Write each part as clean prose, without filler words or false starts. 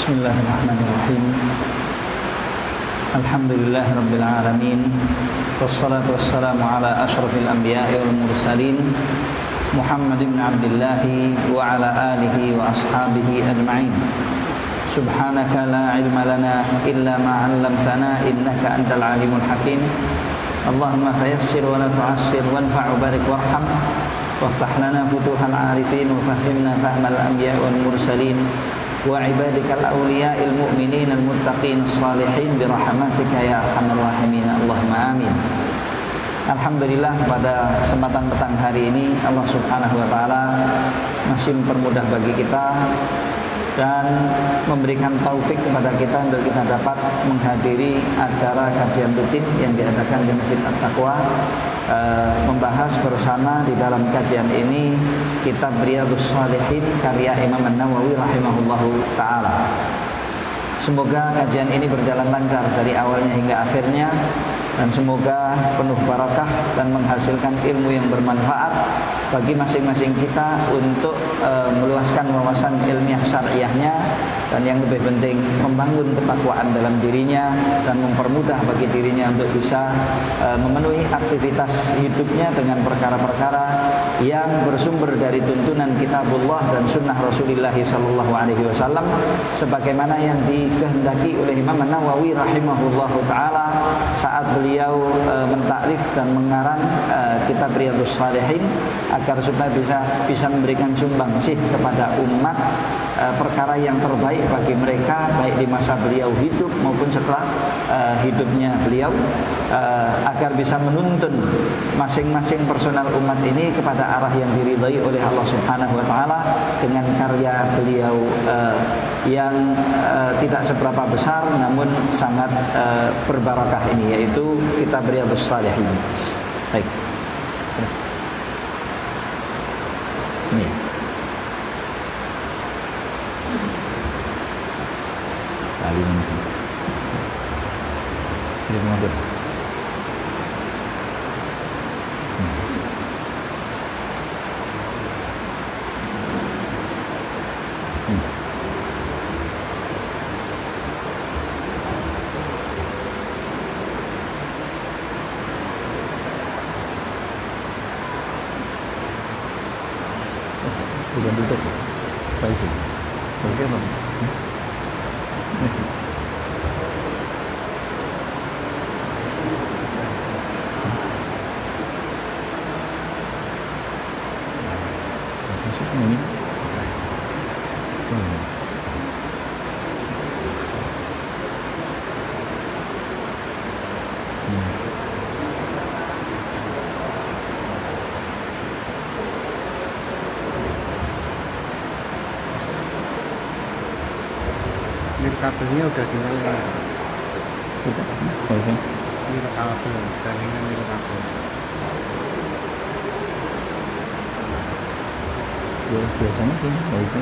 Bismillahirrahmanirrahim. Alhamdulillahirabbil alamin. Wassalatu wassalamu ala asyrafil anbiya'i wal mursalin Muhammad ibn Abdullah wa ala alihi wa ashabihi ajma'in. Subhanaka la ilma lana illa ma 'allamtana innaka antal alimul hakim. Allahumma fayassir wa la tu'assir wanfa'u barik warham waftah lana futuhal 'arifin wa fahhimna fahmal anbiya'i wal mursalin wa ibadikal awliya'il mu'minin al-muttaqin as-salihin birahmatika ya arhamar rahimin. Allahumma amin. Alhamdulillah, pada kesempatan petang hari ini Allah Subhanahu wa taala masih mempermudah bagi kita dan memberikan taufik kepada kita untuk kita dapat menghadiri acara kajian rutin yang diadakan di Masjid At-Taqwa, membahas bersama di dalam kajian ini kitab Riyadhus Shalihin karya Imam An-Nawawi rahimahullahu taala. Semoga kajian ini berjalan lancar dari awalnya hingga akhirnya, dan semoga penuh barakah dan menghasilkan ilmu yang bermanfaat bagi masing-masing kita untuk meluaskan wawasan ilmiah syariahnya, dan yang lebih penting membangun ketakwaan dalam dirinya dan mempermudah bagi dirinya untuk bisa memenuhi aktivitas hidupnya dengan perkara-perkara yang bersumber dari tuntunan kitabullah dan sunnah Rasulullah sallallahu alaihi wasallam, sebagaimana yang dikehendaki oleh Imam An-Nawawi rahimahullahu taala saat beliau mentakrif dan mengarang kitab Riyadhus Shalihin, agar supaya bisa memberikan sumbangsih kepada umat perkara yang terbaik bagi mereka, baik di masa beliau hidup maupun setelah hidupnya beliau, agar bisa menuntun masing-masing personal umat ini kepada arah yang diridhai oleh Allah Subhanahu wa taala dengan karya beliau yang tidak seberapa besar namun sangat berbarakah ini, yaitu kitab Riyadhus Shalihin. Baik. Ini. Kali ini. Ini mobil. Bukan duduk, baik itu. Oke bang. Masuk ini. Kabelnya udah dinyalain. Sudah. Oke. Ini kabel, jaringan ini kabel. Ya, biasanya sih, itu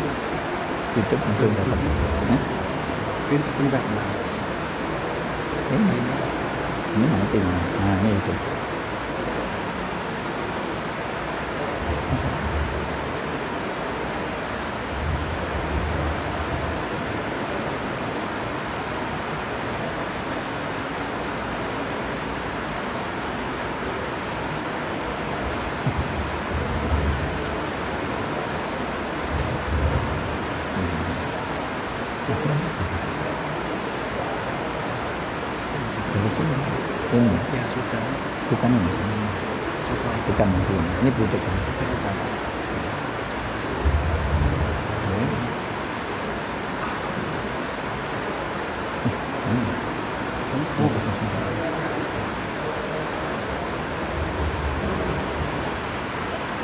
hidup untuk dapat. Pindah. Ini mati. Nah, ini itu. Ini Ya sudah. bukan ini, bukan ini butuh.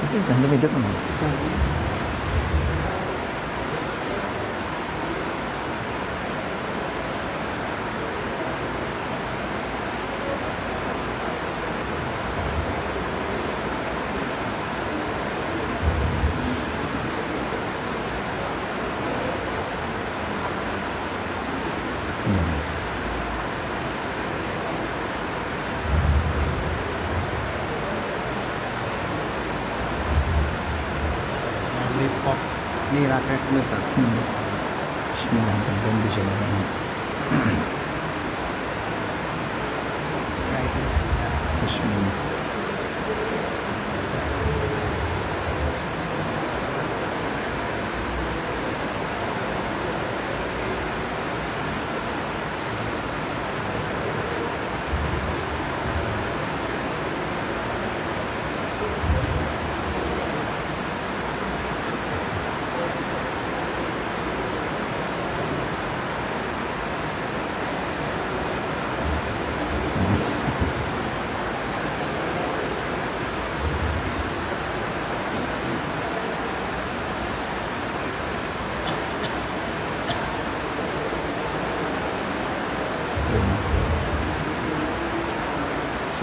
Itu sudah lebih hidup kan? Ini rakyat semesta. Bismillahirrahmanirrahim. Bismillah.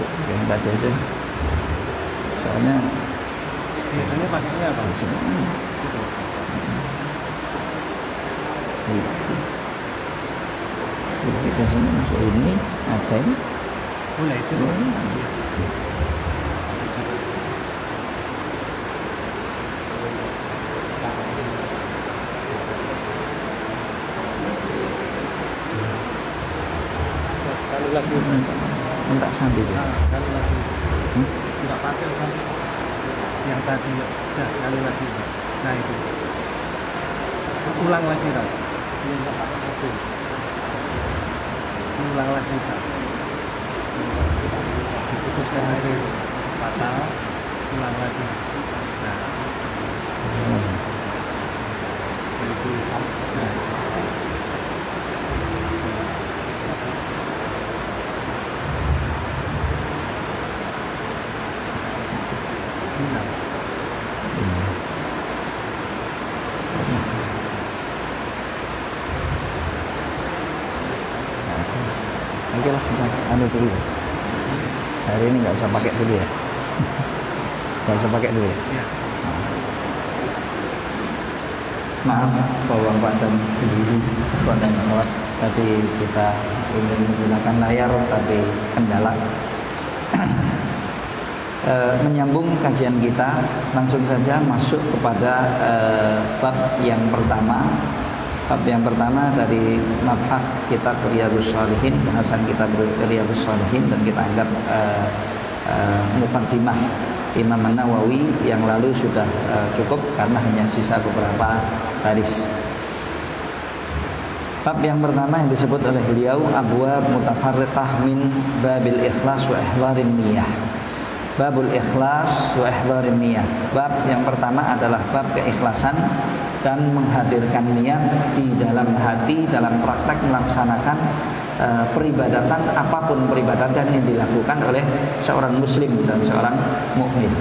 Yang tadi aja. Soalnya biasanya pakainya apa? Kita sini masuk ini apa ini? Boleh itu. Sekali lagi. Minta sambil ya. Sekali lagi. Tidak pakai kan? Yang tadi ya, sekali lagi. Nah itu. Ulang lagi kan? Ini enggak pakai. Ulang lagi kan? Diputuskan hasil fatal, ulang lagi. Nah, itu. Nah. Oke lah, anu dulu ya. Hari ini nggak usah pakai dulu ya. Nggak usah pakai dulu ya. Ya. Maaf bapak dan ibu-ibu, ikhwan dan akhwat. Tadi kita ingin menggunakan layar tapi kendala. Menyambung kajian kita, langsung saja masuk kepada bab yang pertama. Bab yang pertama dari mabhas kitab Riyadhus Shalihin, bahasan kitab Riyadhus Shalihin, dan kita anggap muqaddimah Imam An-Nawawi yang lalu sudah cukup karena hanya sisa beberapa baris. Bab yang pertama yang disebut oleh beliau abwab mutafarriqah min babil ikhlas wa ihdharin niyah. Babul ikhlas wa ihdharin niyah. Bab yang pertama adalah bab keikhlasan dan menghadirkan niat di dalam hati dalam praktek melaksanakan peribadatan, apapun peribadatan yang dilakukan oleh seorang muslim dan seorang mukmin.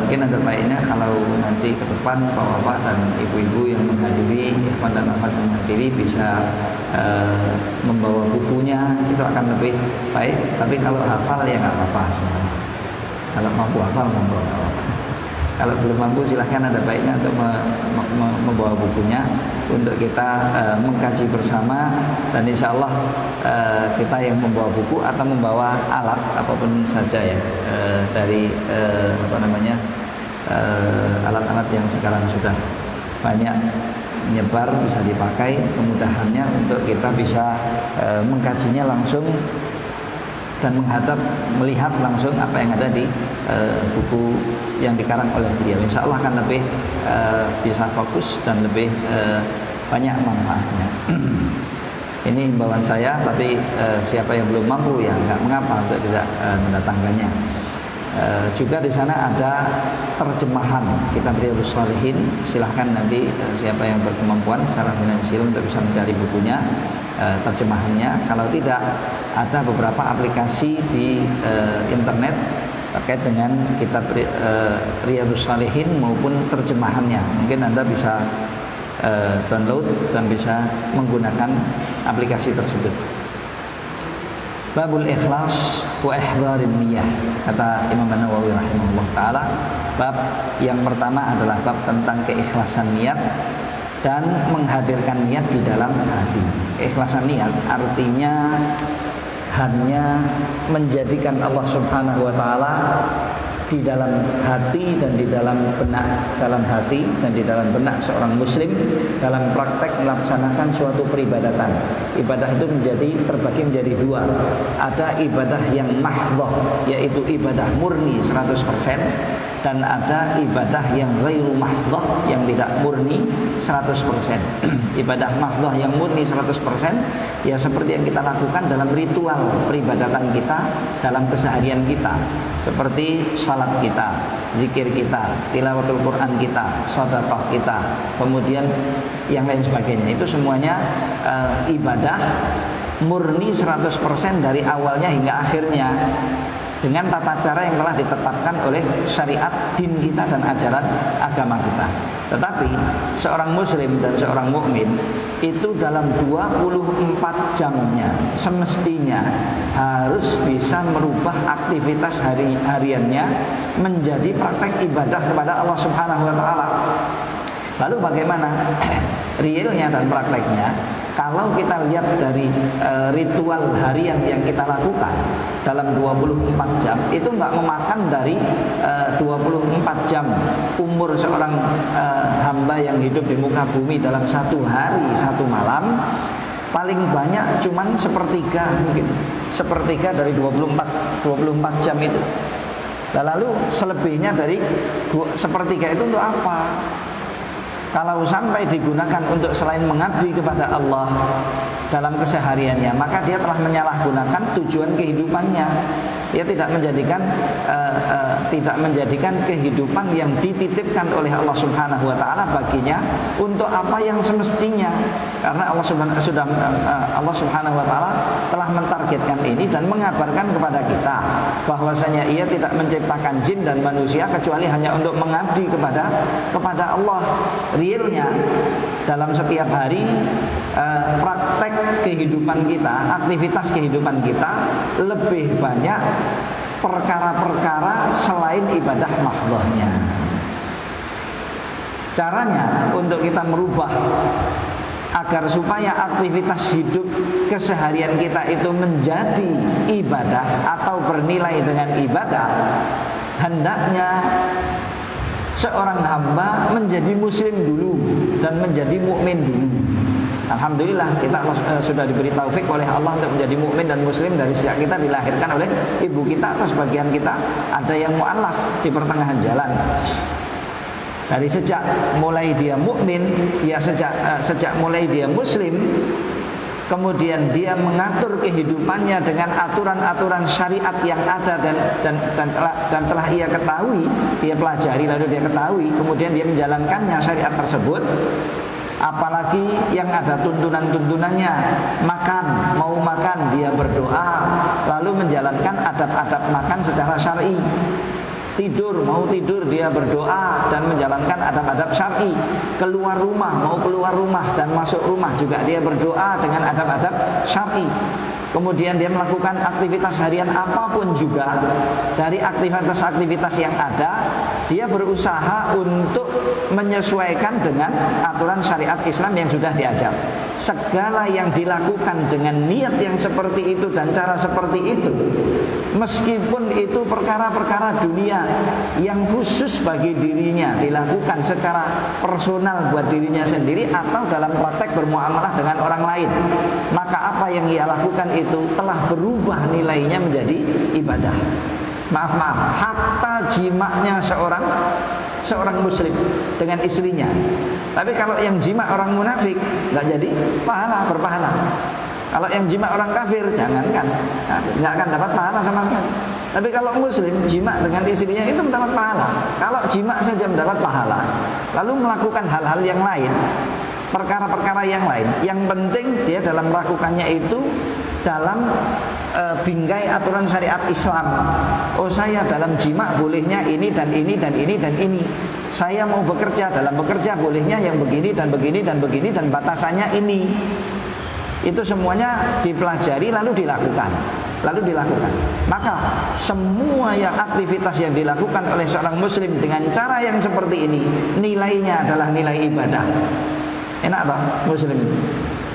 Mungkin ada baiknya kalau nanti ke depan bapak-bapak dan ibu-ibu yang menghadiri, ikhwan dan akhwat yang menghadiri bisa membawa bukunya, itu akan lebih baik. Tapi kalau hafal ya nggak apa-apa sebenarnya. Kalau mampu hafal membawa nggak apa-apa. Kalau belum mampu silahkan ada baiknya untuk membawa bukunya untuk kita mengkaji bersama, dan insya Allah kita yang membawa buku atau membawa alat apapun saja ya dari alat-alat yang sekarang sudah banyak menyebar bisa dipakai, kemudahannya untuk kita bisa mengkajinya langsung dan melihat langsung apa yang ada di buku yang dikarang oleh beliau. Insya Allah akan lebih bisa fokus dan lebih banyak manfaatnya. Ini himbauan saya, tapi siapa yang belum mampu ya nggak mengapa untuk tidak mendatangkannya. Juga di sana ada terjemahan kitab Riyadhus Shalihin. Silahkan nanti siapa yang berkemampuan secara finansial untuk bisa mencari bukunya, terjemahannya. Kalau tidak, ada beberapa aplikasi di internet terkait dengan kitab Riyadhus Shalihin maupun terjemahannya. Mungkin Anda bisa download dan bisa menggunakan aplikasi tersebut. Babul ikhlas wa ihdharin niyah, kata Imam An-Nawawi rahimahullah taala. Bab yang pertama adalah bab tentang keikhlasan niat dan menghadirkan niat di dalam hati. Keikhlasan niat artinya hanya menjadikan Allah Subhanahu wa taala di dalam hati dan di dalam benak seorang muslim dalam praktek melaksanakan suatu peribadatan. Ibadah itu terbagi menjadi dua. Ada ibadah yang mahdhah, yaitu ibadah murni 100%, dan ada ibadah yang ghairu mahdhah, yang tidak murni 100%. Ibadah mahdhah yang murni 100% ya seperti yang kita lakukan dalam ritual peribadatan kita, dalam keseharian kita, seperti salat kita, zikir kita, tilawatul Quran kita, sedekah kita, kemudian yang lain sebagainya. Itu semuanya ibadah murni 100% dari awalnya hingga akhirnya, dengan tata cara yang telah ditetapkan oleh syariat din kita dan ajaran agama kita. Tetapi seorang muslim dan seorang mukmin itu dalam 24 jamnya semestinya harus bisa merubah aktivitas hariannya menjadi praktek ibadah kepada Allah Subhanahu wa taala. Lalu bagaimana realnya dan prakteknya? Kalau kita lihat dari ritual harian yang kita lakukan dalam 24 jam, itu nggak memakan dari 24 jam umur seorang hamba yang hidup di muka bumi dalam satu hari, satu malam. Paling banyak cuman sepertiga, mungkin sepertiga dari 24 jam itu. Lalu selebihnya dari sepertiga itu untuk apa? Kalau sampai digunakan untuk selain mengabdi kepada Allah dalam kesehariannya, maka dia telah menyalahgunakan tujuan kehidupannya. Dia tidak menjadikan kehidupan yang dititipkan oleh Allah Subhanahu wa taala baginya untuk apa yang semestinya. Karena Allah Subhanahu wa taala telah mentargetkan ini dan mengabarkan kepada kita bahwasanya Ia tidak menciptakan jin dan manusia kecuali hanya untuk mengabdi kepada Allah. Realnya dalam setiap hari praktek kehidupan kita, aktivitas kehidupan kita lebih banyak perkara-perkara selain ibadah mahdhahnya. Caranya untuk kita merubah agar supaya aktivitas hidup keseharian kita itu menjadi ibadah atau bernilai dengan ibadah, hendaknya seorang hamba menjadi muslim dulu dan menjadi mukmin dulu. Alhamdulillah kita sudah diberi taufik oleh Allah untuk menjadi mukmin dan muslim dari sejak kita dilahirkan oleh ibu kita atau sebagian kita ada yang mu'allaf di pertengahan jalan. Dari sejak mulai dia mukmin, sejak mulai dia muslim, kemudian dia mengatur kehidupannya dengan aturan-aturan syariat yang ada dan telah ia ketahui, dia pelajari lalu dia ketahui, kemudian dia menjalankannya syariat tersebut. Apalagi yang ada tuntunan-tuntunannya, mau makan dia berdoa, lalu menjalankan adab-adab makan secara syar'i. Mau tidur dia berdoa dan menjalankan adab-adab syar'i. Keluar rumah dan masuk rumah juga dia berdoa dengan adab-adab syar'i. Kemudian dia melakukan aktivitas harian apapun juga, dari aktivitas-aktivitas yang ada, dia berusaha untuk menyesuaikan dengan aturan syariat Islam yang sudah diajar. Segala yang dilakukan dengan niat yang seperti itu dan cara seperti itu, meskipun itu perkara-perkara dunia yang khusus bagi dirinya, dilakukan secara personal buat dirinya sendiri atau dalam praktek bermuamalah dengan orang lain, maka apa yang ia lakukan itu telah berubah nilainya menjadi ibadah. Maaf, hatta jimaknya seorang muslim dengan istrinya. Tapi kalau yang jima orang munafik nggak jadi berpahala. Kalau yang jima orang kafir jangankan, nggak akan dapat pahala sama sekali. Tapi kalau muslim jima dengan istrinya itu mendapat pahala. Kalau jima saja mendapat pahala, lalu melakukan hal-hal yang lain, perkara-perkara yang lain, yang penting dia dalam melakukannya itu dalam bingkai aturan syariat Islam. Oh, saya dalam jima bolehnya ini dan ini dan ini dan ini. Saya mau bekerja, dalam bekerja bolehnya yang begini dan begini dan begini dan batasannya ini. Itu semuanya dipelajari lalu dilakukan. Maka semua aktivitas yang dilakukan oleh seorang muslim dengan cara yang seperti ini, nilainya adalah nilai ibadah. Enak Bang muslim itu.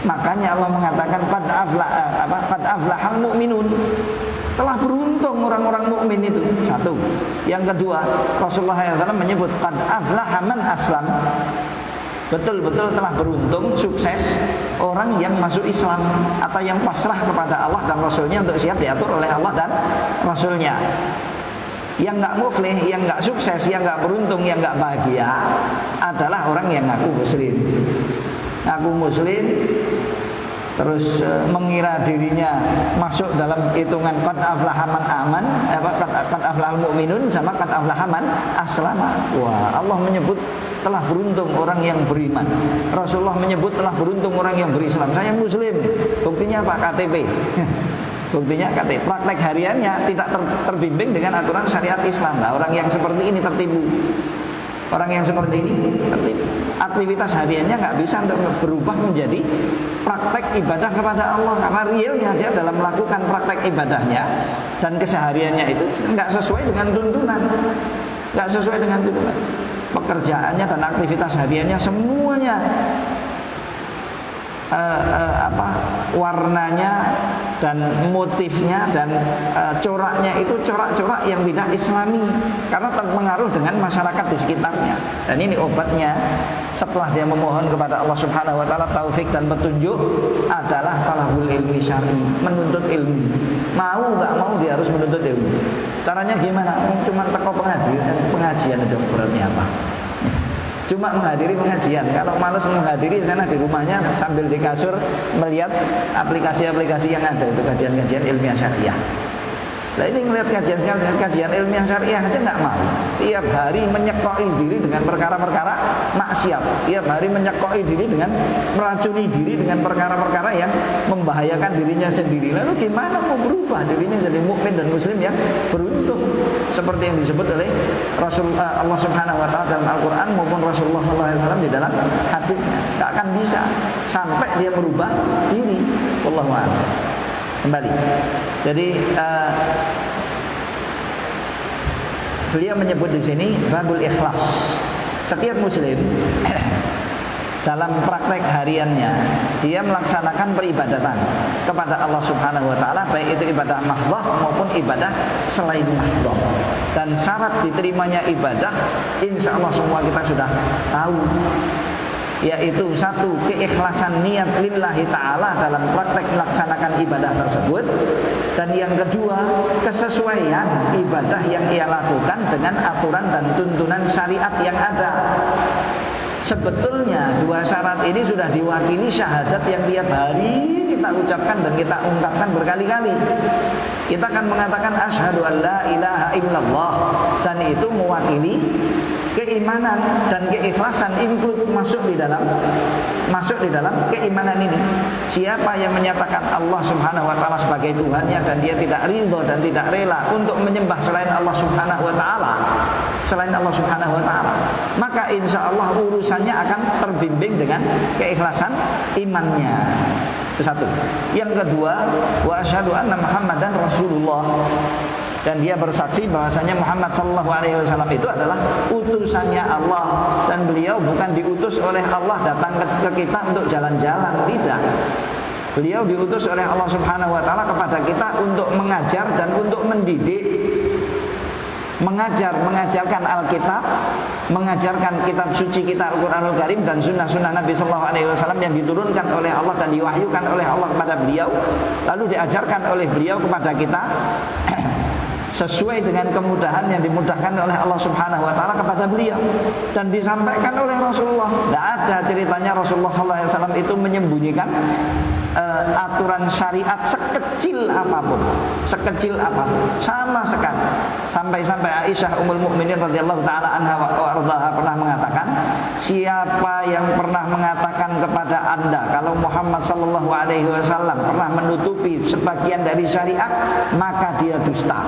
Makanya Allah mengatakan qad aflahal mu'minun. Telah beruntung orang-orang mukmin itu. Satu. Yang kedua, Rasulullah SAW menyebut qad aflaha man aslam. Betul-betul telah beruntung, sukses orang yang masuk Islam atau yang pasrah kepada Allah dan Rasulnya untuk siap diatur oleh Allah dan Rasulnya. Yang nggak muflih, yang nggak sukses, yang nggak beruntung, yang nggak bahagia adalah orang yang ngaku muslim. Ngaku muslim terus mengira dirinya masuk dalam hitungan qad aflaha man aman, qad aflahal mu'minun sama qad aflaha man aslama. Wah, Allah menyebut telah beruntung orang yang beriman. Rasulullah menyebut telah beruntung orang yang berislam. Saya muslim. Buktinya apa? KTP. Buktinya KTP. Praktek hariannya tidak terbimbing dengan aturan syariat Islam. Nah, orang yang seperti ini tertipu. Orang yang seperti ini tertipu. Aktivitas hariannya nggak bisa berubah menjadi praktek ibadah kepada Allah, karena realnya dia dalam melakukan praktek ibadahnya dan kesehariannya itu nggak sesuai dengan tuntunan, nggak sesuai dengan tuntunan. Pekerjaannya dan aktivitas hariannya semuanya warnanya dan motifnya dan coraknya itu corak-corak yang tidak Islami, karena terpengaruh dengan masyarakat di sekitarnya. Dan ini obatnya setelah dia memohon kepada Allah Subhanahu wa taala taufik dan petunjuk adalah talabul ilmi syar'i, menuntut ilmu. Mau enggak mau dia harus menuntut ilmu. Caranya gimana? Cuma teko pengajian itu beratnya apa? Cuma menghadiri pengajian. Kalau malas menghadiri sana di rumahnya sambil di kasur melihat aplikasi-aplikasi yang ada itu kajian-kajian ilmiah syariah. Nah ini melihat kajian ilmiah syariah aja nggak mau. Tiap hari menyekoi diri dengan perkara-perkara maksiat. Tiap hari menyekoi diri dengan meracuni diri dengan perkara-perkara yang membahayakan dirinya sendiri. Lalu gimana mau berubah dirinya jadi mukmin dan muslim yang beruntung seperti yang disebut oleh Rasulullah Allah Subhanahu wa taala dalam Al-Qur'an maupun Rasulullah SAW di dalam hadisnya. Nggak akan bisa sampai dia merubah diri. Wallahu a'lam. Kembali. Jadi beliau menyebut di sini babul ikhlas. Setiap muslim dalam praktek hariannya dia melaksanakan peribadatan kepada Allah Subhanahu wa taala, baik itu ibadah mahdhah maupun ibadah selain mahdhah. Dan syarat diterimanya ibadah insya Allah semua kita sudah tahu, yaitu satu, keikhlasan niat lillahi ta'ala dalam praktek melaksanakan ibadah tersebut. Dan yang kedua, kesesuaian ibadah yang ia lakukan dengan aturan dan tuntunan syariat yang ada. Sebetulnya dua syarat ini sudah diwakili syahadat yang tiap hari kita ucapkan dan kita ungkapkan berkali-kali. Kita akan mengatakan asyhadu an la ilaha illallah, dan itu mewakili keimanan dan keikhlasan, include masuk di dalam keimanan ini. Siapa yang menyatakan Allah Subhanahu wa taala sebagai Tuhannya dan dia tidak ridho dan tidak rela untuk menyembah selain Allah Subhanahu wa taala, maka insya Allah urusannya akan terbimbing dengan keikhlasan imannya. Itu satu. Yang kedua, wa asyhadu anna Muhammadan Rasulullah, dan dia bersaksi bahwasanya Muhammad sallallahu alaihi wasallam itu adalah utusannya Allah, dan beliau bukan diutus oleh Allah datang ke kita untuk jalan-jalan, tidak. Beliau diutus oleh Allah Subhanahu wa taala kepada kita untuk mengajar dan untuk mendidik. Mengajarkan Alkitab, mengajarkan kitab suci kita Al-Quranul Karim dan sunnah-sunnah Nabi Sallallahu Alaihi Wasallam yang diturunkan oleh Allah dan diwahyukan oleh Allah kepada beliau, lalu diajarkan oleh beliau kepada kita sesuai dengan kemudahan yang dimudahkan oleh Allah Subhanahu wa taala kepada beliau, dan disampaikan oleh Rasulullah. Tidak ada ceritanya Rasulullah Sallallahu Alaihi Wasallam itu menyembunyikan aturan syariat sekecil apapun, sama sekali. Sampai Aisyah Ummul Mukminin radhiyallahu taala anha wa ardhaha pernah mengatakan, siapa yang pernah mengatakan kepada Anda kalau Muhammad sallallahu alaihi wasallam pernah menutupi sebagian dari syariat, maka dia dusta.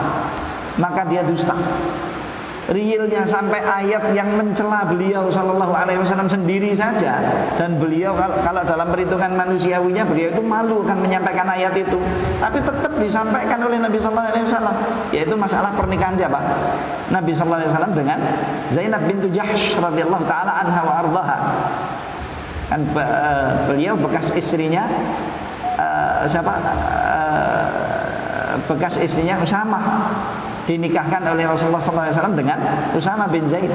Realnya sampai ayat yang mencela beliau sallallahu alaihi wasallam sendiri saja, dan beliau kalau dalam perhitungan manusiawinya beliau itu malu kan menyampaikan ayat itu, tapi tetap disampaikan oleh Nabi sallallahu alaihi wasallam, yaitu masalah pernikahan siapa? Nabi sallallahu alaihi wasallam dengan Zainab bintu Jahsh radhiyallahu taala anha wa ardhaha. Kan beliau bekas istrinya bekas istrinya Usamah, dinikahkan oleh Rasulullah SAW dengan Usamah bin Zaid.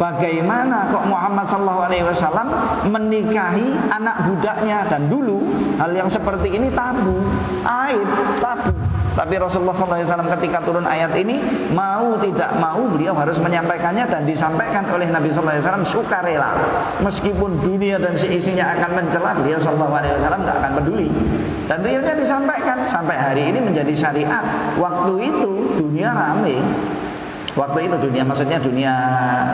Bagaimana kok Muhammad SAW menikahi anak budaknya? Dan dulu hal yang seperti ini tabu, aib, tabu. Tapi Rasulullah SAW ketika turun ayat ini, mau tidak mau beliau harus menyampaikannya, dan disampaikan oleh Nabi SAW sukarela. Meskipun dunia dan seisinya akan mencela, beliau SAW nggak akan peduli. Dan realnya disampaikan sampai hari ini menjadi syariat. Waktu itu dunia rame. Waktu itu dunia, maksudnya dunia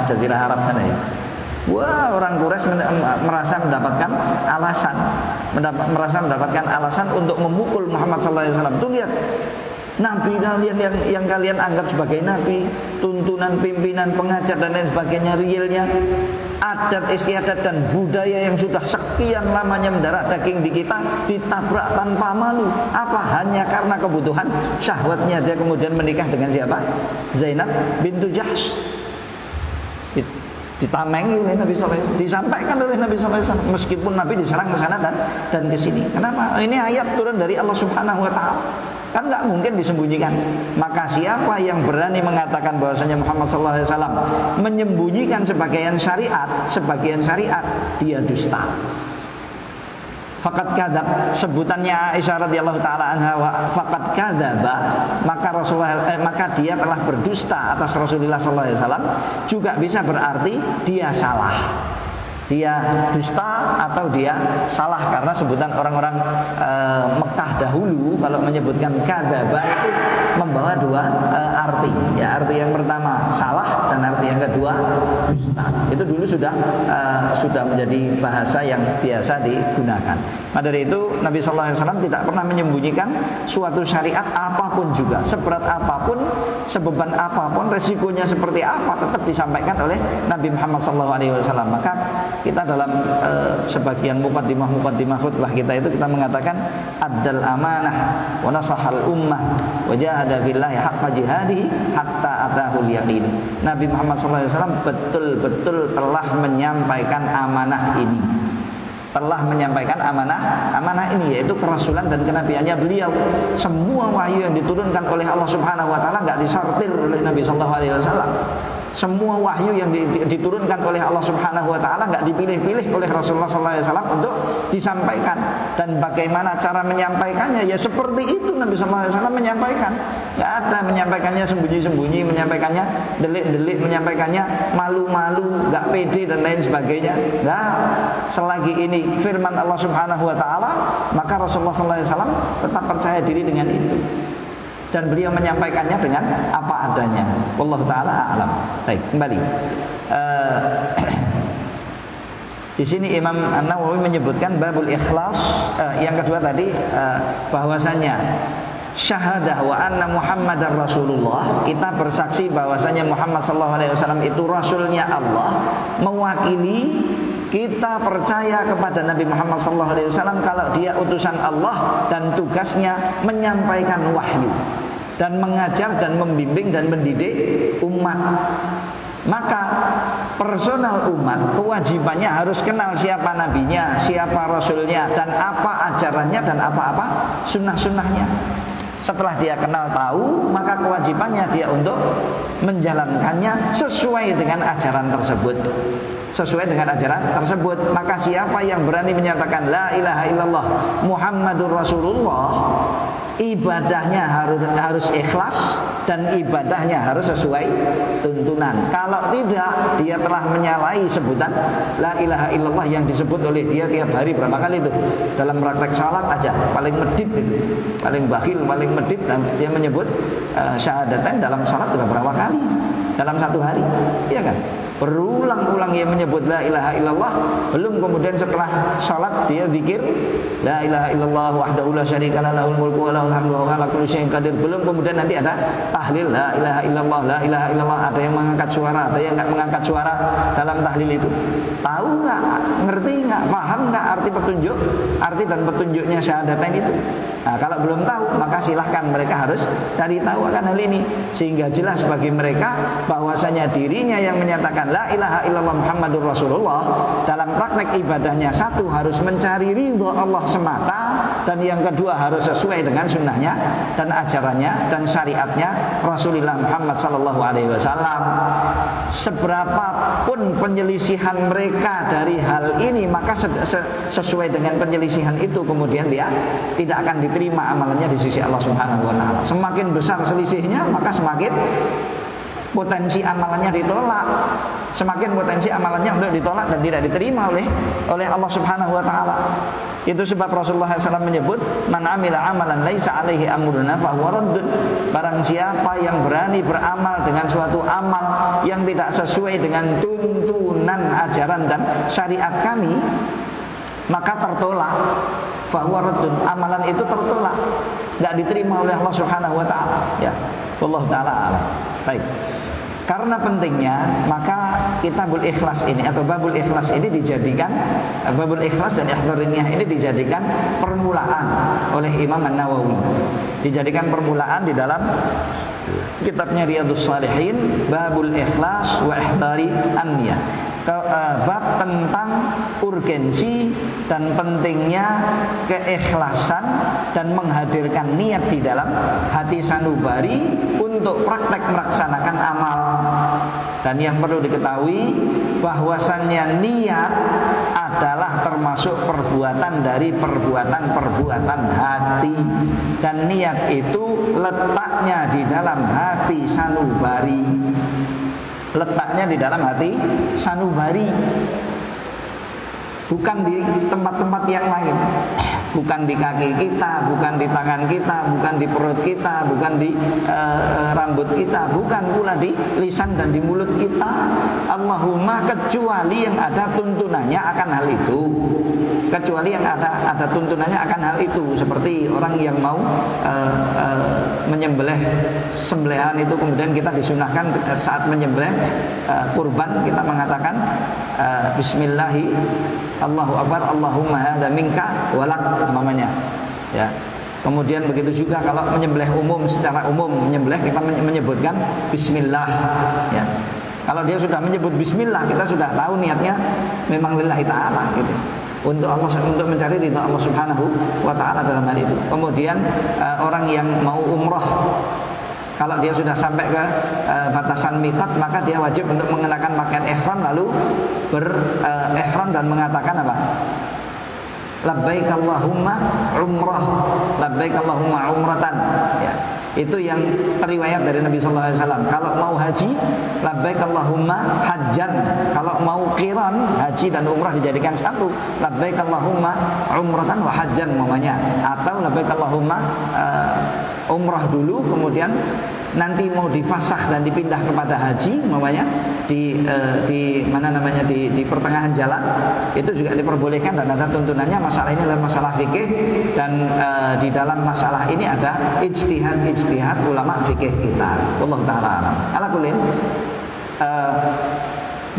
Jazirah Arab sana ya. Wah, orang Quraisy merasa mendapatkan alasan untuk memukul Muhammad SAW. Tuh lihat, Nabi kalian yang kalian anggap sebagai Nabi, tuntunan pimpinan, pengajar dan lain sebagainya, realnya adat istiadat dan budaya yang sudah sekian lamanya mendarah daging di kita ditabrak tanpa malu. Apa? Hanya karena kebutuhan syahwatnya dia kemudian menikah dengan siapa? Zainab bintu Jahsh. Ditamengi oleh Nabi SAW, disampaikan oleh Nabi SAW, meskipun Nabi diserang ke sana dan ke sini. Kenapa? Ini ayat turun dari Allah Subhanahu Wa Taala, kan nggak mungkin disembunyikan. Maka siapa yang berani mengatakan bahwasanya Muhammad SAW menyembunyikan sebagian syariat, dia dusta. Faqad kadzab, sebutannya Aisyah radhiyallahu taala anha, faqad kadzaba, maka dia telah berdusta atas Rasulullah sallallahu alaihi wasallam, juga bisa berarti dia salah. Dia dusta atau dia salah, karena sebutan orang-orang Mekah dahulu kalau menyebutkan kadzaba itu membawa dua arti. Ya, arti yang pertama salah dan arti yang kedua dusta. Itu dulu sudah menjadi bahasa yang biasa digunakan. Maka dari itu Nabi sallallahu alaihi wasallam tidak pernah menyembunyikan suatu syariat apapun juga, seberat apapun, sebeban apapun, resikonya seperti apa, tetap disampaikan oleh Nabi Muhammad sallallahu alaihi wasallam. Maka kita dalam sebagian muqaddimah khutbah kita itu kita mengatakan addal amanah wa nasahal ummah wa jahada billahi haqqa jihadihi hatta atahul yaqin. Nabi Muhammad SAW betul-betul telah menyampaikan amanah ini. Amanah ini, yaitu kerasulan dan kenabiannya beliau. Semua wahyu yang diturunkan oleh Allah Subhanahu wa taala enggak disortir oleh Nabi sallallahu alaihi wasallam. Semua wahyu yang diturunkan oleh Allah Subhanahu wa taala enggak dipilih-pilih oleh Rasulullah sallallahu alaihi wasallam untuk disampaikan. Dan bagaimana cara menyampaikannya? Ya seperti itu Nabi sallallahu alaihi wasallam menyampaikan. Enggak ada menyampaikannya sembunyi-sembunyi, menyampaikannya delik-delik, menyampaikannya malu-malu, enggak pede dan lain sebagainya. Enggak. Selagi ini firman Allah Subhanahu wa taala, maka Rasulullah sallallahu alaihi wasallam tetap percaya diri dengan itu. Dan beliau menyampaikannya dengan apa adanya. Wallahu taala a'lam. Baik, kembali. Di sini Imam An-Nawawi menyebutkan babul ikhlas. Yang kedua tadi bahwasanya syahadah wa anna Muhammadar Rasulullah, kita bersaksi bahwasanya Muhammad sallallahu alaihi wasallam itu rasulnya Allah, mewakili kita percaya kepada Nabi Muhammad SAW kalau dia utusan Allah dan tugasnya menyampaikan wahyu dan mengajar dan membimbing dan mendidik umat. Maka personal umat kewajibannya harus kenal siapa nabinya, siapa rasulnya, dan apa ajarannya dan apa-apa sunnah-sunnahnya. Setelah dia kenal tahu, maka kewajibannya dia untuk menjalankannya sesuai dengan ajaran tersebut. Maka siapa yang berani menyatakan la ilaha illallah Muhammadur Rasulullah, ibadahnya harus ikhlas dan ibadahnya harus sesuai tuntunan. Kalau tidak, dia telah menyalahi sebutan la ilaha illallah yang disebut oleh dia tiap hari berapa kali itu? Dalam praktek salat aja paling medit itu, paling bakhil, paling medit, dan dia menyebut syahadatain dalam salat berapa kali dalam satu hari, iya kan? Berulang-ulang ia menyebut la ilaha illallah. Belum kemudian setelah salat dia zikir la ilaha illallah wahdahu la syarika lahu lahul mulku wa lahul hamdu wa huwa ala kulli syai'in qadir. Belum kemudian nanti ada tahlil la ilaha illallah, la ilaha illallah. Ada yang mengangkat suara, ada yang enggak mengangkat suara dalam tahlil itu. Tahu nggak, ngerti nggak, paham nggak arti dan petunjuknya syahadatain itu? Nah, kalau belum tahu, maka silahkan mereka harus cari tahu akan hal ini, sehingga jelas bagi mereka bahwasanya dirinya yang menyatakan la ilaha illallah Muhammadur Rasulullah dalam praktek ibadahnya, satu harus mencari ridho Allah semata, dan yang kedua harus sesuai dengan sunnahnya dan ajarannya dan syariatnya Rasulullah Muhammad sallallahu alaihi wasallam. Seberapapun penyelisihan mereka dari hal ini, maka sesuai dengan penyelisihan itu kemudian dia tidak akan diterima amalannya di sisi Allah Subhanahu wa taala. Semakin besar selisihnya, maka semakin potensi amalannya ditolak. Semakin potensi amalannya untuk ditolak dan tidak diterima oleh Allah Subhanahu wa taala. Itu sebab Rasulullah SAW menyebut, man amila amalan laisa alaihi amruna fahuwa raddun. Barang siapa yang berani beramal dengan suatu amal yang tidak sesuai dengan tuntunan ajaran dan syariat kami, maka tertolak. Fahuwa raddun, amalan itu tertolak, enggak diterima oleh Allah Subhanahu wa taala. Ya, wallahu taala alam. Baik. Karena pentingnya, maka kitabul ikhlas ini atau babul ikhlas ini dijadikan, babul ikhlas dan ihdhariyah ini dijadikan permulaan oleh Imam An-Nawawi. Dijadikan permulaan di dalam kitabnya Riyadhus Shalihin, babul ikhlas wa ihdhari an-niyah. Bab tentang urgensi dan pentingnya keikhlasan dan menghadirkan niat di dalam hati sanubari untuk praktek melaksanakan amal. Dan yang perlu diketahui bahwasannya niat adalah termasuk perbuatan dari perbuatan hati, dan niat itu letaknya di dalam hati sanubari. Letaknya di dalam hati sanubari, bukan di tempat-tempat yang lain, bukan di kaki kita, bukan di tangan kita, bukan di perut kita, bukan di rambut kita, bukan pula di lisan dan di mulut kita. Allahumma kecuali yang ada tuntunannya akan hal itu, kecuali yang ada tuntunannya akan hal itu, seperti orang yang mau menyembelih sembelihan itu, kemudian kita disunahkan saat menyembelih kurban kita mengatakan bismillahi Allahu Akbar, Allahumma hadza minka walak umpamanya. Ya. Kemudian begitu juga kalau menyembelih umum, secara umum menyembelih kita menyebutkan bismillah. Ya. Kalau dia sudah menyebut bismillah, kita sudah tahu niatnya memang lillahi ta'ala gitu. Untuk Allah, untuk mencari ridha Allah Subhanahu wa taala dalam hal itu. Kemudian orang yang mau umroh, kalau dia sudah sampai ke batasan miqat, maka dia wajib untuk mengenakan pakaian ihram, lalu ihram dan mengatakan apa? Labbaik Allahumma umrah, labbaik Allahumma umratan. Ya. Itu yang teriwayat dari Nabi sallallahu alaihi wasallam. Kalau mau haji, labbaik Allahumma hajjan. Kalau mau qiran, haji dan umrah dijadikan satu, labbaik Allahumma umratan wa hajjan umpamanya. Atau labbaik Allahumma umrah dulu, kemudian nanti mau difasah dan dipindah kepada haji umpamanya di mana namanya di pertengahan jalan, itu juga diperbolehkan dan ada tuntunannya. Masalah ini adalah masalah fikih, dan di dalam masalah ini ada ijtihad ulama fikih kita. Wallahu taala alam. Ala kullin,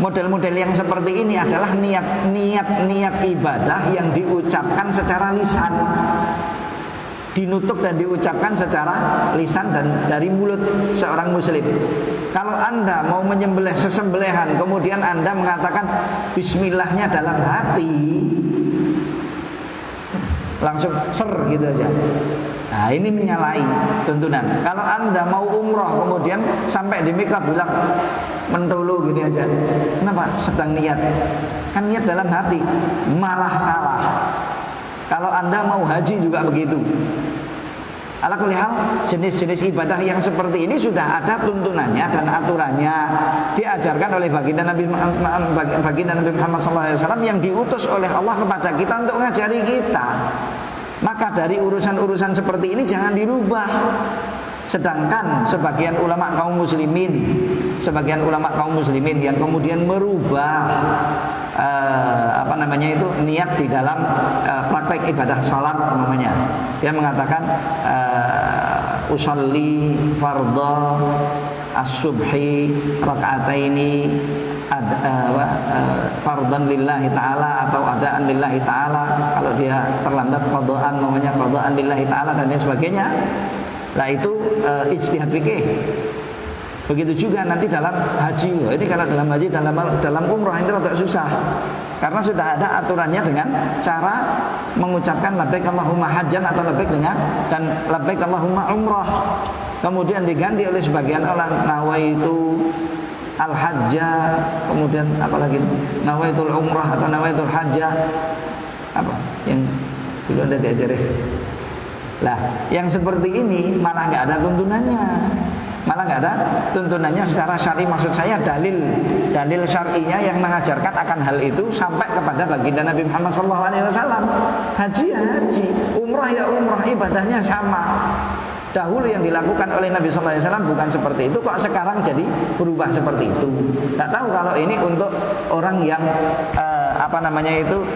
model-model yang seperti ini adalah niat ibadah yang diucapkan secara lisan, dinutuk dan diucapkan secara lisan dan dari mulut seorang muslim. Kalau Anda mau menyembelih sesembelihan, kemudian Anda mengatakan bismillahnya dalam hati, langsung ser gitu aja, nah ini menyalahi tuntunan. Kalau Anda mau umroh, kemudian sampai di Mekah bilang mentolo gini aja, kenapa? Sedang niat, kan niat dalam hati, malah salah. Kalau Anda mau haji juga begitu. Ala kulli hal, jenis-jenis ibadah yang seperti ini sudah ada tuntunannya dan aturannya, diajarkan oleh baginda Nabi Muhammad SAW yang diutus oleh Allah kepada kita untuk mengajari kita. Maka dari urusan-urusan seperti ini jangan dirubah. Sedangkan sebagian ulama kaum muslimin yang kemudian merubah niat di dalam praktek ibadah salat namanya. Dia mengatakan usolli fardhu as-subhi raka'ataini fardhan lillahi ta'ala atau adaan lillahi ta'ala, kalau dia terlambat qadaan namanya qadaan lillahi ta'ala dan lain sebagainya. Nah itu ijtihad fikih. Begitu juga nanti dalam haji. Ini kalau dalam haji, dalam umrah ini agak susah, karena sudah ada aturannya dengan cara mengucapkan labbaik Allahumma hajjan atau labbaik dengan dan labbaik Allahumma umrah. Kemudian diganti oleh sebagian orang nawaitu al-hajjah, kemudian apalagi nawaitul umrah atau nawaitul hajjah, apa yang dulu ada diajarin. Lah, yang seperti ini malah nggak ada tuntunannya. Malah nggak ada tuntunannya secara syar'i, maksud saya dalil syar'inya yang mengajarkan akan hal itu sampai kepada baginda Nabi Muhammad SAW. Haji ya haji, umrah ya umrah, ibadahnya sama. Dahulu yang dilakukan oleh Nabi SAW bukan seperti itu, kok sekarang jadi berubah seperti itu. Tak tahu kalau ini untuk orang yang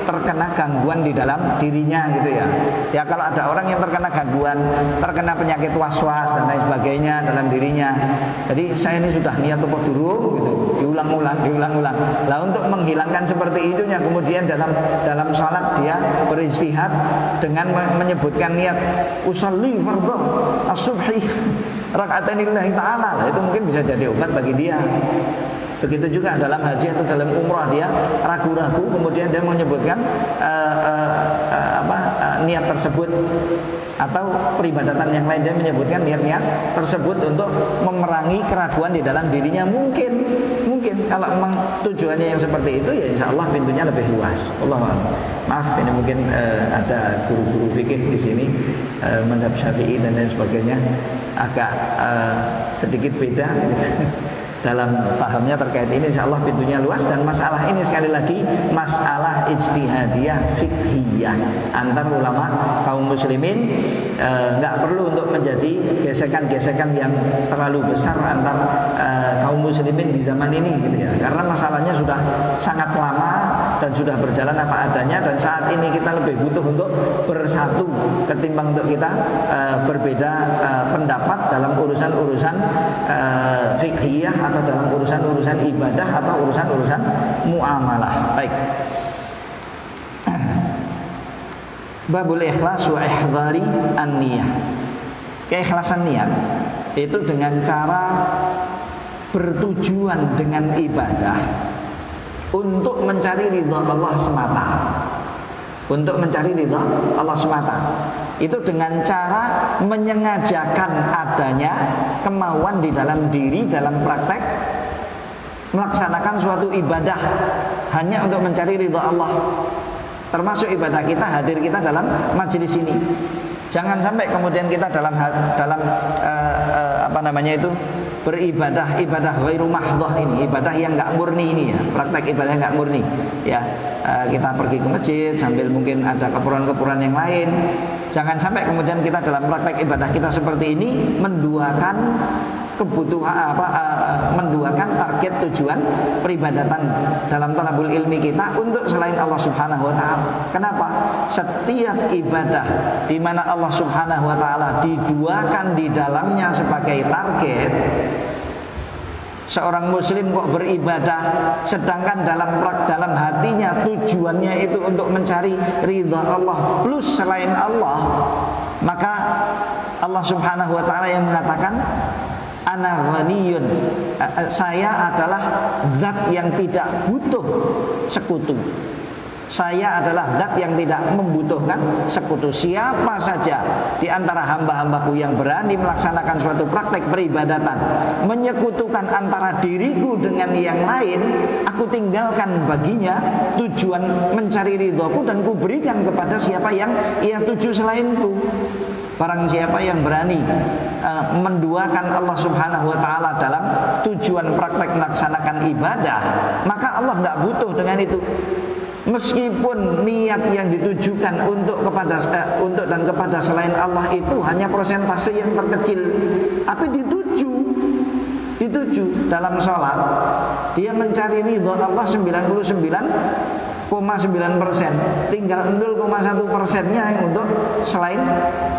terkena gangguan di dalam dirinya gitu ya. Ya kalau ada orang yang terkena gangguan, terkena penyakit was-was dan lain sebagainya dalam dirinya. Jadi saya ini sudah niat apa durung gitu, diulang-ulang. Lah untuk menghilangkan seperti itunya, kemudian dalam salat dia beristihad dengan menyebutkan niat usolli fardhu as-subhi raka'atain lillahi ta'ala. Nah, itu mungkin bisa jadi obat bagi dia. Begitu juga dalam haji atau dalam umrah dia ragu-ragu, kemudian dia menyebutkan niat tersebut, atau peribadatan yang lain dia menyebutkan niat-niat tersebut untuk memerangi keraguan di dalam dirinya. Mungkin kalau memang tujuannya yang seperti itu, ya insya Allah pintunya lebih luas. Maaf, ini mungkin ada guru-guru fikih di sini, mazhab Syafi'i dan lain sebagainya agak sedikit beda dalam pahamnya terkait ini. Insyaallah pintunya luas, dan masalah ini sekali lagi masalah ijtihadiyah fiqhiyah antar ulama kaum muslimin. Nggak perlu untuk menjadi gesekan-gesekan yang terlalu besar antar kaum muslimin di zaman ini gitu ya, karena masalahnya sudah sangat lama dan sudah berjalan apa adanya, dan saat ini kita lebih butuh untuk bersatu ketimbang untuk kita berbeda pendapat dalam urusan-urusan fiqhiyah atau dalam urusan-urusan ibadah atau urusan-urusan muamalah. Baik. Babul ikhlas wa ihdari an-niyah. Keikhlasan niat itu dengan cara bertujuan dengan ibadah untuk mencari ridha Allah semata. Untuk mencari ridha Allah semata. Itu dengan cara menyengajakan adanya kemauan di dalam diri dalam praktek melaksanakan suatu ibadah hanya untuk mencari ridha Allah. Termasuk ibadah kita, hadir kita dalam majelis ini. Jangan sampai kemudian kita dalam beribadah ghairu mahdhah ini, ibadah yang enggak murni ini ya, praktek ibadah yang enggak murni ya. Kita pergi ke masjid sambil mungkin ada keperluan-keperluan yang lain. Jangan sampai kemudian kita dalam praktek ibadah kita seperti ini menduakan kebutuhan menduakan target tujuan peribadatan dalam talabul ilmi kita untuk selain Allah Subhanahu wa taala. Kenapa? Setiap ibadah di mana Allah Subhanahu wa taala diduakan di dalamnya sebagai target, seorang muslim kok beribadah sedangkan dalam hatinya tujuannya itu untuk mencari ridha Allah plus selain Allah, maka Allah Subhanahu wa taala yang mengatakan ana ghaniyun, saya adalah zat yang tidak butuh sekutu. Saya adalah zat yang tidak membutuhkan sekutu. Siapa saja di antara hamba-hambaku yang berani melaksanakan suatu praktek peribadatan, menyekutukan antara diriku dengan yang lain, aku tinggalkan baginya tujuan mencari ridhoku dan kuberikan kepada siapa yang ia tuju selainku. Barang siapa yang berani menduakan Allah Subhanahu wa taala dalam tujuan praktek melaksanakan ibadah, maka Allah enggak butuh dengan itu. Meskipun niat yang ditujukan untuk dan kepada selain Allah itu hanya persentase yang terkecil, tapi dituju dalam sholat dia mencari ridha Allah 99 0,9%, tinggal 0,1%-nya yang untuk selain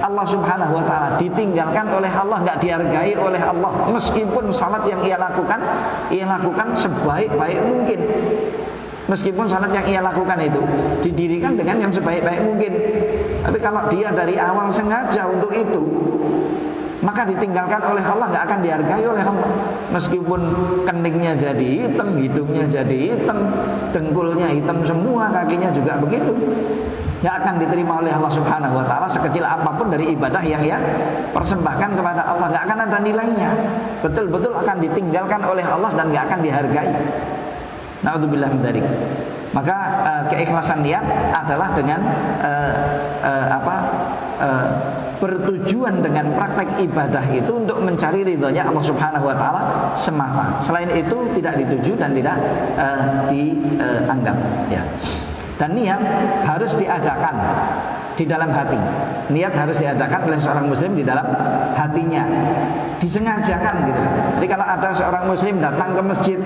Allah Subhanahu wa taala, ditinggalkan oleh Allah, enggak dihargai oleh Allah. Meskipun salat yang ia lakukan sebaik-baik mungkin. Meskipun salat yang ia lakukan itu didirikan dengan yang sebaik-baik mungkin, tapi kalau dia dari awal sengaja untuk itu, maka ditinggalkan oleh Allah, nggak akan dihargai oleh Allah. Meskipun keningnya jadi hitam, hidungnya jadi hitam, dengkulnya hitam semua, kakinya juga begitu, nggak akan diterima oleh Allah Subhanahu wa taala sekecil apapun dari ibadah yang ia persembahkan kepada Allah. Nggak akan ada nilainya, betul-betul akan ditinggalkan oleh Allah dan nggak akan dihargai. Na'udzubillah min dzalik. Maka keikhlasan niat adalah dengan bertujuan dengan praktek ibadah itu untuk mencari ridhonya Allah Subhanahu wa taala semata. Selain itu tidak dituju dan tidak dianggap, ya. Dan niat harus diadakan di dalam hati. Niat harus diadakan oleh seorang muslim di dalam hatinya, disengajakan gitu. Jadi kalau ada seorang muslim datang ke masjid,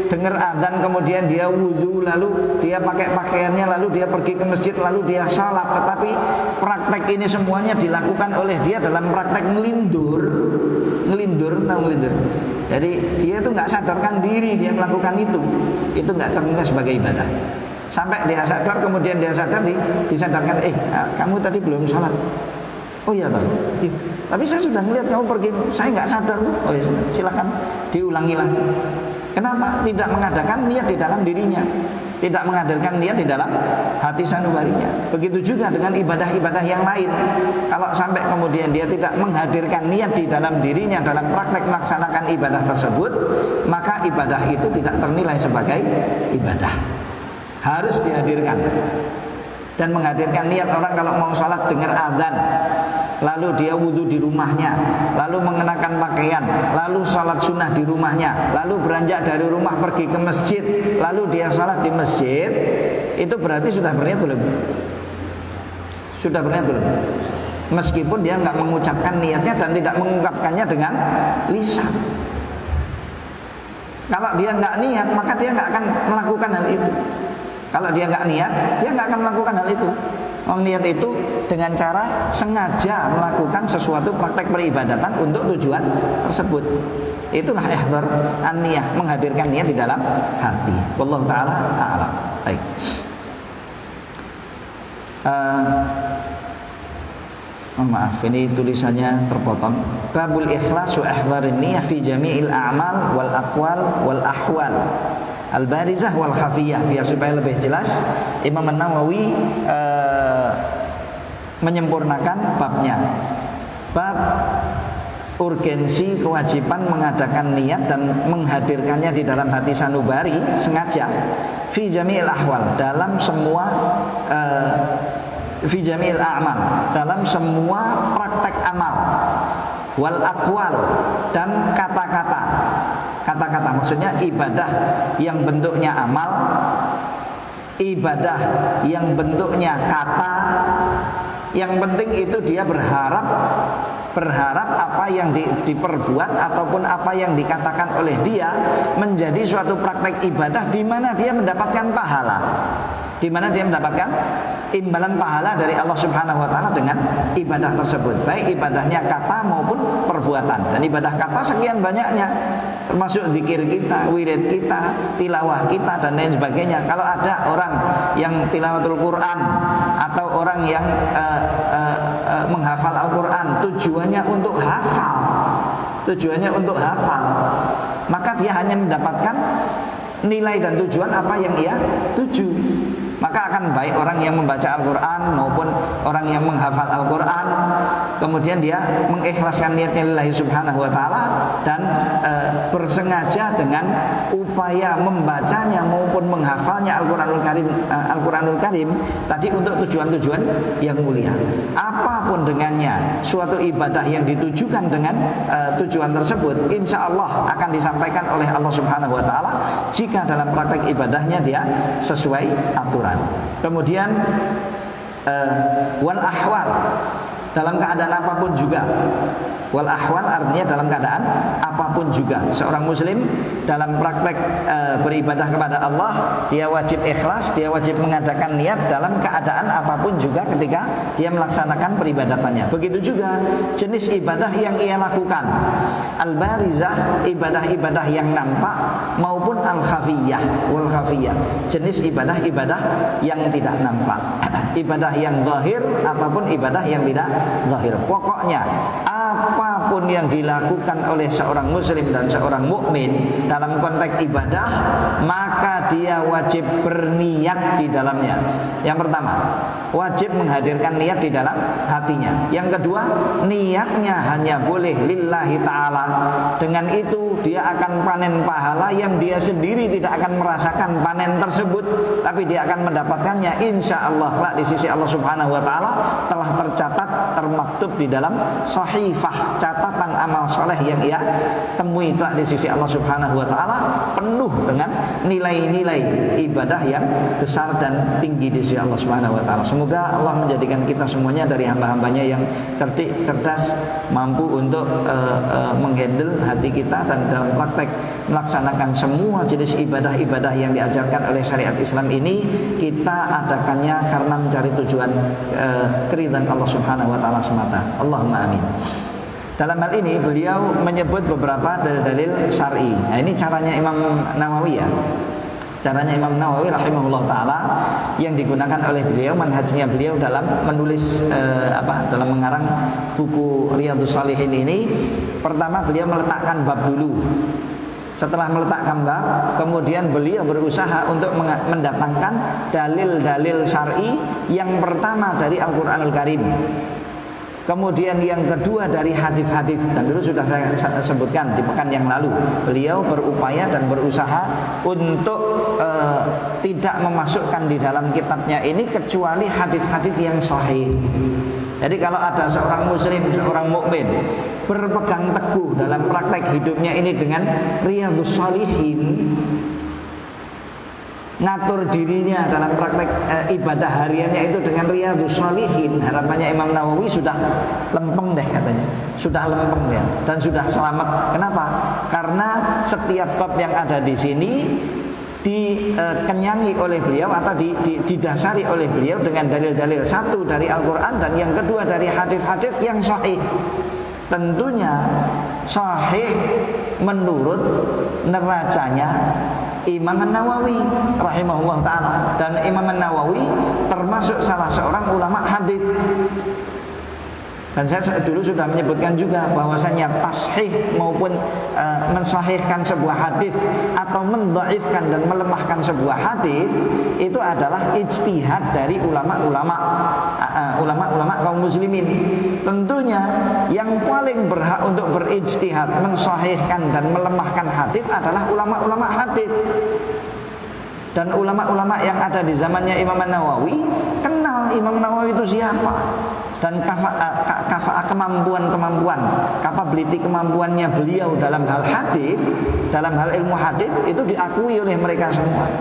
dengar azan, kemudian dia wudhu, lalu dia pakai pakaiannya, lalu dia pergi ke masjid, lalu dia salat, tetapi praktek ini semuanya dilakukan oleh dia dalam praktek ngelindur, tahu ngelindur. Jadi dia itu nggak sadarkan diri dia melakukan itu nggak ternilai sebagai ibadah. Sampai dia sadar, kemudian dia sadar, disadarkan, kamu tadi belum salat. Oh iya toh. Tapi saya sudah melihat kamu pergi, saya nggak sadar. Oh iya, silakan diulangi lagi. Kenapa? Tidak mengadakan niat di dalam dirinya, tidak menghadirkan niat di dalam hati sanubarinya. Begitu juga dengan ibadah-ibadah yang lain. Kalau sampai kemudian dia tidak menghadirkan niat di dalam dirinya dalam praktek melaksanakan ibadah tersebut, maka ibadah itu tidak ternilai sebagai ibadah. Harus dihadirkan. Dan menghadirkan niat orang kalau mau sholat dengar azan, lalu dia wudhu di rumahnya, lalu mengenakan pakaian, lalu sholat sunnah di rumahnya, lalu beranjak dari rumah pergi ke masjid, lalu dia sholat di masjid, itu berarti sudah berniat belum? Sudah berniat belum? Meskipun dia nggak mengucapkan niatnya dan tidak mengungkapkannya dengan lisan. Kalau dia nggak niat, maka dia nggak akan melakukan hal itu. Kalau dia nggak niat, dia nggak akan melakukan hal itu. Niat itu dengan cara sengaja melakukan sesuatu praktek peribadatan untuk tujuan tersebut. Itulah ihdhar an-niyah, menghadirkan niat di dalam hati. Wallahu taala a'lam. Baik. Maaf, ini tulisannya terpotong. Babul ikhlas wa ihdharin niyah fi jami'il a'mal wal aqwal wal ahwal al-barizah wal khafiyah. Biar supaya lebih jelas, Imam An-Nawawi menyempurnakan babnya. Bab urgensi kewajiban mengadakan niat dan menghadirkannya di dalam hati sanubari sengaja fi jami'il ahwal, dalam semua fi jami'il a'mal, dalam semua praktek amal, wal aqwal, dan kata-kata. Kata-kata maksudnya ibadah yang bentuknya amal, ibadah yang bentuknya kata. Yang penting itu dia berharap apa yang diperbuat ataupun apa yang dikatakan oleh dia menjadi suatu praktek ibadah di mana dia mendapatkan pahala, di mana dia mendapatkan imbalan pahala dari Allah Subhanahu wa taala dengan ibadah tersebut, baik ibadahnya kata maupun perbuatan. Dan ibadah kata sekian banyaknya, termasuk zikir kita, wirid kita, tilawah kita, dan lain sebagainya. Kalau ada orang yang tilawatul Quran atau orang yang menghafal Al-Quran, tujuannya untuk hafal, maka dia hanya mendapatkan nilai dan tujuan apa yang ia tuju. Maka akan baik orang yang membaca Al-Quran maupun orang yang menghafal Al-Quran, kemudian dia mengikhlaskan niatnya lillahi subhanahu wa ta'ala dan bersengaja dengan upaya membacanya maupun menghafalnya Al-Quranul Karim tadi untuk tujuan-tujuan yang mulia. Apapun dengannya, suatu ibadah yang ditujukan dengan tujuan tersebut, insya Allah akan disampaikan oleh Allah Subhanahu wa ta'ala jika dalam praktek ibadahnya dia sesuai aturan. Kemudian wal ahwal, dalam keadaan apapun juga. Wal ahwal artinya dalam keadaan apapun juga. Seorang muslim dalam praktek beribadah kepada Allah, dia wajib ikhlas, dia wajib mengadakan niat dalam keadaan apapun juga ketika dia melaksanakan peribadatannya. Begitu juga jenis ibadah yang ia lakukan, al-barizah, ibadah-ibadah yang nampak, maupun al-khafiyah, wal khafiyah, jenis ibadah-ibadah yang tidak nampak, ibadah yang zahir ataupun ibadah yang tidak zahir. Pokoknya apapun yang dilakukan oleh seorang muslim dan seorang mukmin dalam konteks ibadah, maka dia wajib berniat di dalamnya. Yang pertama, wajib menghadirkan niat di dalam hatinya. Yang kedua, niatnya hanya boleh lillahi ta'ala. Dengan itu dia akan panen pahala yang dia sendiri tidak akan merasakan panen tersebut, tapi dia akan mendapatkannya insya Allah di sisi Allah subhanahu wa ta'ala, telah tercatat, termaktub di dalam sahifah, catatan amal soleh yang ia temui di sisi Allah subhanahu wa ta'ala, penuh dengan nilai-nilai ibadah yang besar dan tinggi di sisi Allah subhanahu wa ta'ala. Semoga Allah menjadikan kita semuanya dari hamba-hambanya yang cerdik, cerdas, mampu untuk menghandle hati kita dan dalam praktek melaksanakan semua jenis ibadah-ibadah yang diajarkan oleh syariat Islam ini, kita adakannya karena mencari tujuan keridhaan Allah subhanahu wa ta'ala semata. Allahumma amin. Dalam hal ini beliau menyebut beberapa dalil-dalil syar'i. Nah, ini caranya Imam Nawawi ya. Caranya Imam Nawawi rahimahullah taala yang digunakan oleh beliau, manhajnya beliau dalam menulis dalam mengarang buku Riyadhus Shalihin ini. Pertama beliau meletakkan bab dulu. Setelah meletakkan bab, kemudian beliau berusaha untuk mendatangkan dalil-dalil syar'i. Yang pertama dari Al-Qur'anul Karim, kemudian yang kedua dari hadis-hadis, dan dulu sudah saya sebutkan di pekan yang lalu, beliau berupaya dan berusaha untuk tidak memasukkan di dalam kitabnya ini kecuali hadis-hadis yang sahih. Jadi kalau ada seorang muslim, seorang mukmin berpegang teguh dalam praktek hidupnya ini dengan Riyadhus Shalihin, ngatur dirinya dalam praktek ibadah hariannya itu dengan Riyadhus Shalihin, harapannya Imam Nawawi sudah lempeng deh katanya, sudah lempeng ya, dan sudah selamat. Kenapa? Karena setiap bab yang ada di sini dikenyangi oleh beliau atau didasari oleh beliau dengan dalil-dalil, satu dari Al-Quran dan yang kedua dari hadis-hadis yang sahih. Tentunya sahih menurut neracanya Imam Nawawi rahimahullah ta'ala, dan Imam Nawawi termasuk salah seorang ulama hadis. Dan saya dulu sudah menyebutkan juga bahwasanya tashih maupun mensahihkan sebuah hadis atau mendhaifkan dan melemahkan sebuah hadis itu adalah ijtihad dari ulama-ulama kaum muslimin. Tentunya yang paling berhak untuk berijtihad mensahihkan dan melemahkan hadis adalah ulama-ulama hadis. Dan ulama-ulama yang ada di zamannya Imam Nawawi kenal Imam Nawawi itu siapa, dan kemampuan, capability kemampuannya beliau dalam hal hadis, dalam hal ilmu hadis itu diakui oleh mereka semua.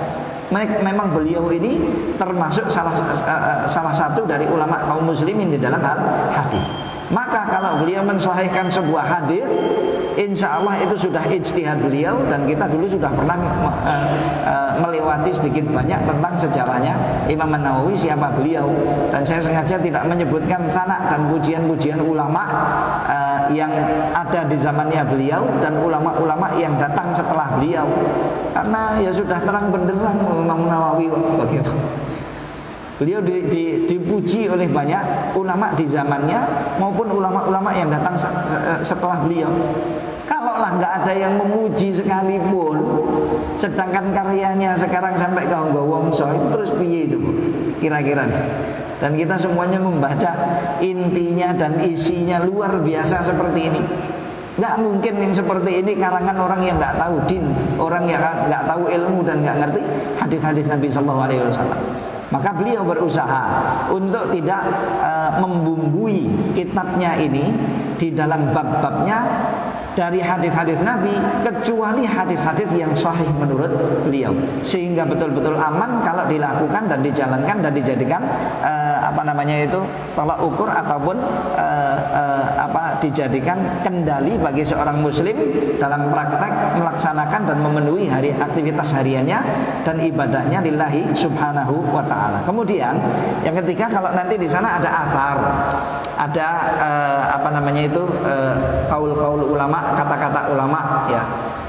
Memang beliau ini termasuk salah satu dari ulama kaum muslimin di dalam hal hadis. Maka kalau beliau mensahihkan sebuah hadis, insya Allah itu sudah ijtihad beliau, dan kita dulu sudah pernah melewati sedikit banyak tentang sejarahnya Imam Nawawi, siapa beliau, dan saya sengaja tidak menyebutkan sanak dan pujian-pujian ulama yang ada di zamannya beliau dan ulama-ulama yang datang setelah beliau, karena ya sudah terang benderang Imam Nawawi bagaimana. Beliau dipuji oleh banyak ulama di zamannya maupun ulama-ulama yang datang setelah beliau. Kalaulah nggak ada yang memuji sekalipun, sedangkan karyanya sekarang sampai ke Wongso, itu terus piye itu kira-kira nih? Dan kita semuanya membaca intinya dan isinya luar biasa seperti ini. Nggak mungkin yang seperti ini karangan orang yang nggak tahu din, orang yang nggak tahu ilmu dan nggak ngerti hadis-hadis Nabi Sallallahu Alaihi Wasallam. Maka beliau berusaha untuk tidak membumbui kitabnya ini di dalam bab-babnya dari hadis-hadis Nabi kecuali hadis-hadis yang sahih menurut beliau, sehingga betul-betul aman kalau dilakukan dan dijalankan dan dijadikan tolak ukur ataupun dijadikan kendali bagi seorang muslim dalam praktek melaksanakan dan memenuhi aktivitas hariannya dan ibadahnya lillahi subhanahu wa ta'ala. Kemudian yang ketiga, kalau nanti di sana ada athar, ada kaul-kaul ulama, kata-kata ulama ya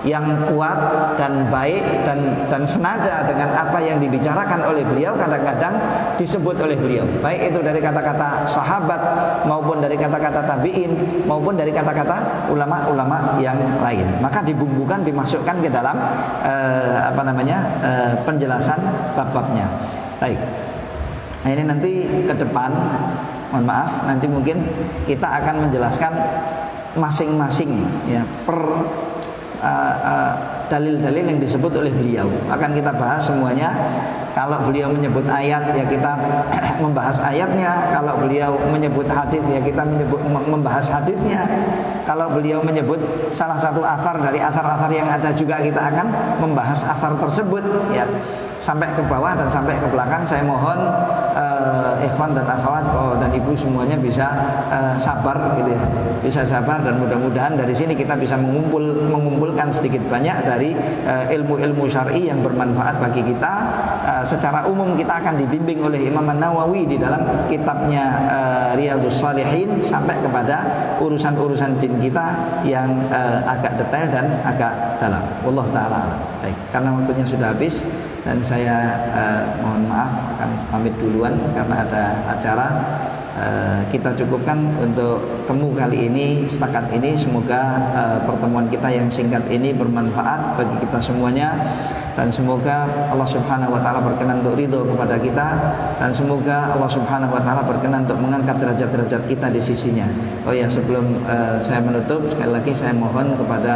yang kuat dan baik dan senada dengan apa yang dibicarakan oleh beliau, kadang-kadang disebut oleh beliau, baik itu dari kata-kata sahabat maupun dari kata-kata tabi'in maupun dari kata-kata ulama-ulama yang lain, maka dibumbukan, dimasukkan ke dalam penjelasan bab-babnya. Baik. Nah, ini nanti ke depan, mohon maaf, nanti mungkin kita akan menjelaskan masing-masing ya per dalil-dalil yang disebut oleh beliau. Akan kita bahas semuanya. Kalau beliau menyebut ayat ya kita membahas ayatnya. Kalau beliau menyebut hadis ya kita membahas hadisnya. Kalau beliau menyebut salah satu athar dari athar-athar yang ada juga kita akan membahas athar tersebut ya. Sampai ke bawah dan sampai ke belakang. Saya mohon ikhwan dan akhwat dan ibu semuanya bisa sabar gitu ya. Bisa sabar, dan mudah-mudahan dari sini kita bisa mengumpulkan sedikit banyak dari ilmu-ilmu syar'i yang bermanfaat bagi kita. Secara umum kita akan dibimbing oleh Imam An-Nawawi di dalam kitabnya Riyadhus Shalihin sampai kepada urusan-urusan din kita yang agak detail dan agak dalam. Wallahu ta'ala a'lam. Baik, karena waktunya sudah habis dan saya mohon maaf akan pamit duluan karena ada acara. Kita cukupkan untuk temu kali ini, setakat ini. Semoga pertemuan kita yang singkat ini bermanfaat bagi kita semuanya, dan semoga Allah Subhanahu wa taala berkenan untuk ridho kepada kita, dan semoga Allah Subhanahu wa taala berkenan untuk mengangkat derajat-derajat kita di sisinya. Oh ya, sebelum saya menutup, sekali lagi saya mohon kepada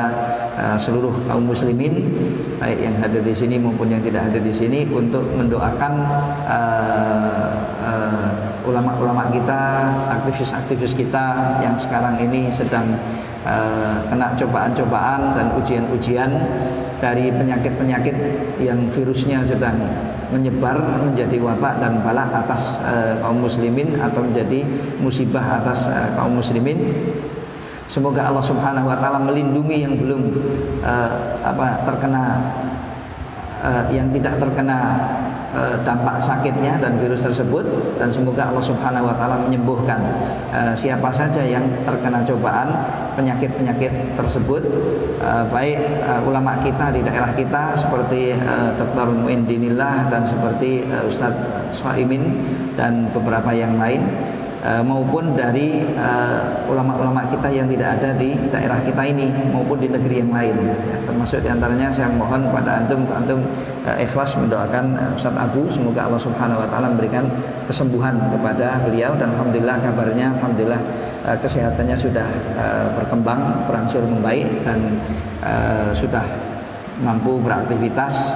seluruh kaum muslimin baik yang hadir di sini maupun yang tidak hadir di sini untuk mendoakan ulama-ulama kita, aktivis-aktivis kita yang sekarang ini sedang kena cobaan-cobaan dan ujian-ujian dari penyakit-penyakit yang virusnya sedang menyebar menjadi wabak dan bala atas kaum muslimin atau menjadi musibah atas kaum muslimin. Semoga Allah Subhanahu wa taala melindungi yang belum terkena yang tidak terkena dampak sakitnya dan virus tersebut, dan semoga Allah Subhanahu wa taala menyembuhkan siapa saja yang terkena cobaan penyakit-penyakit tersebut, baik ulama kita di daerah kita seperti Dr. Muindinillah dan seperti Ustadz Soimin dan beberapa yang lain, maupun dari ulama-ulama kita yang tidak ada di daerah kita ini maupun di negeri yang lain ya, termasuk diantaranya saya mohon pada antum ikhlas mendoakan Ustaz Abu, semoga Allah Subhanahu wa taala memberikan kesembuhan kepada beliau, dan alhamdulillah kabarnya alhamdulillah kesehatannya sudah berkembang berangsur membaik dan sudah mampu beraktivitas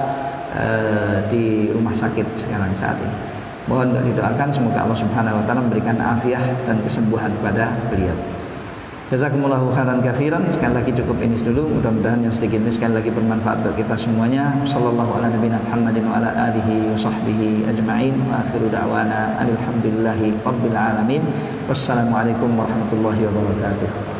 di rumah sakit sekarang saat ini. Mohon didoakan semoga Allah Subhanahu wa taala memberikan afiah dan kesembuhan kepada beliau. Jazakumullahu khairan katsiran. Sekali lagi cukup ini dulu. Mudah-mudahan yang sedikit ini sekali lagi bermanfaat untuk kita semuanya. Sallallahu ala nabiyina Muhammadin wa ala alihi wa sahbihi ajma'in. Wa akhiru da'wana alhamdulillahi rabbil alamin. Wassalamualaikum warahmatullahi wabarakatuh.